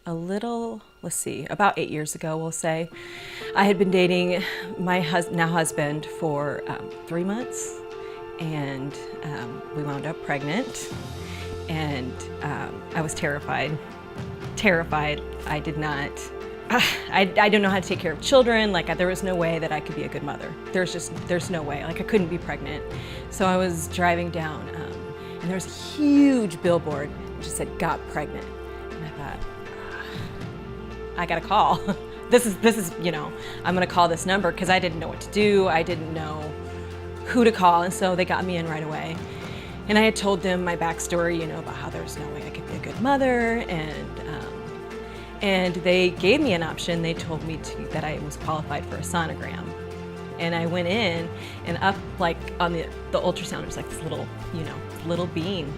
about 8 years ago, we'll say, I had been dating my now husband for 3 months, and we wound up pregnant, and I was terrified. I did not, I don't know how to take care of children. Like, there was no way that I could be a good mother. There's no way, like I couldn't be pregnant. So I was driving down, and there was a huge billboard which said, "Got pregnant." And I thought, I gotta call. This is, I'm gonna call this number, because I didn't know what to do. I didn't know who to call, and so they got me in right away. And I had told them my backstory, about how there was no way I could be a good mother, and they gave me an option. They told me that I was qualified for a sonogram. And I went in, and up like on the ultrasound, it was like this little beam,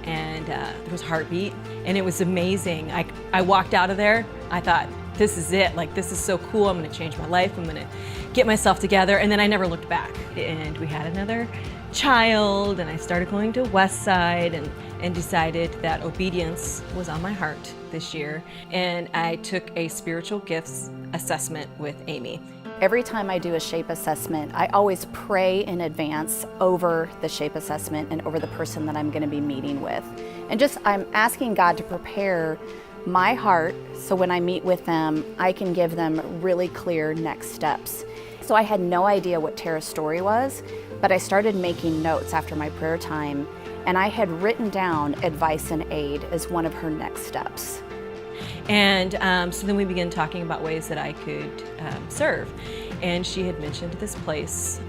and there was heartbeat, and it was amazing. I walked out of there, I thought, this is it, like this is so cool, I'm gonna change my life, I'm gonna get myself together, and then I never looked back. And we had another child, and I started going to Westside, and decided that obedience was on my heart this year, and I took a spiritual gifts assessment with Amy. Every time I do a S.H.A.P.E assessment, I always pray in advance over the S.H.A.P.E assessment and over the person that I'm going to be meeting with. And I'm asking God to prepare my heart so when I meet with them, I can give them really clear next steps. So I had no idea what Tara's story was, but I started making notes after my prayer time, and I had written down advice and aid as one of her next steps. And so then we began talking about ways that I could serve. And she had mentioned this place.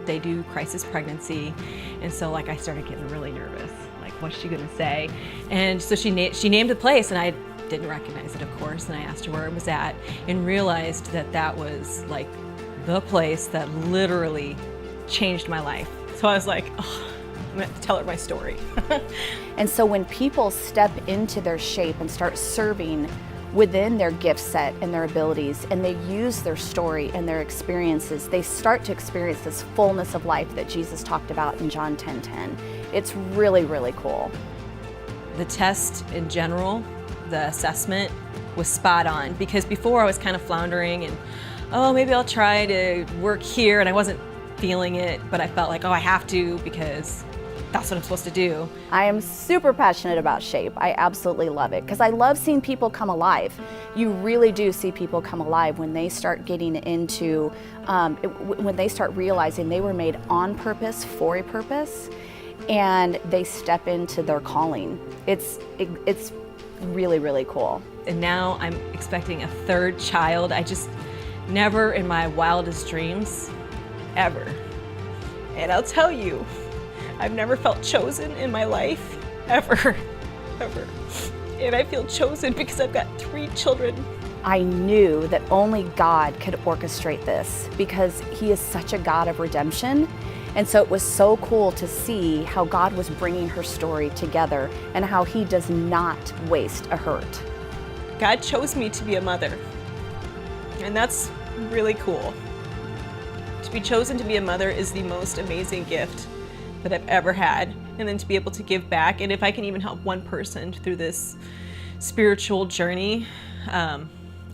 They do crisis pregnancy. And so I started getting really nervous. Like, what's she gonna say? And so she named the place, and I didn't recognize it, of course. And I asked her where it was at, and realized that was like the place that literally changed my life. So I was like, oh, I'm gonna have to tell her my story. And so when people step into their S.H.A.P.E and start serving within their gift set and their abilities, and they use their story and their experiences, they start to experience this fullness of life that Jesus talked about in John 10:10. It's really, really cool. The test in general, the assessment, was spot on, because before I was kind of floundering and, oh, maybe I'll try to work here, and I wasn't feeling it, but I felt like, oh, I have to, because that's what I'm supposed to do. I am super passionate about S.H.A.P.E. I absolutely love it, because I love seeing people come alive. You really do see people come alive when they start getting into, when they start realizing they were made on purpose for a purpose, and they step into their calling. It's really, really cool. And now I'm expecting a third child. I just never in my wildest dreams, ever. And I'll tell you, I've never felt chosen in my life, ever. And I feel chosen because I've got 3 children. I knew that only God could orchestrate this, because He is such a God of redemption. And so it was so cool to see how God was bringing her story together, and how He does not waste a hurt. God chose me to be a mother, and that's really cool. To be chosen to be a mother is the most amazing gift that I've ever had, and then to be able to give back, and if I can even help one person through this spiritual journey, I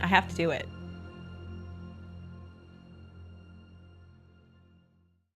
have to do it.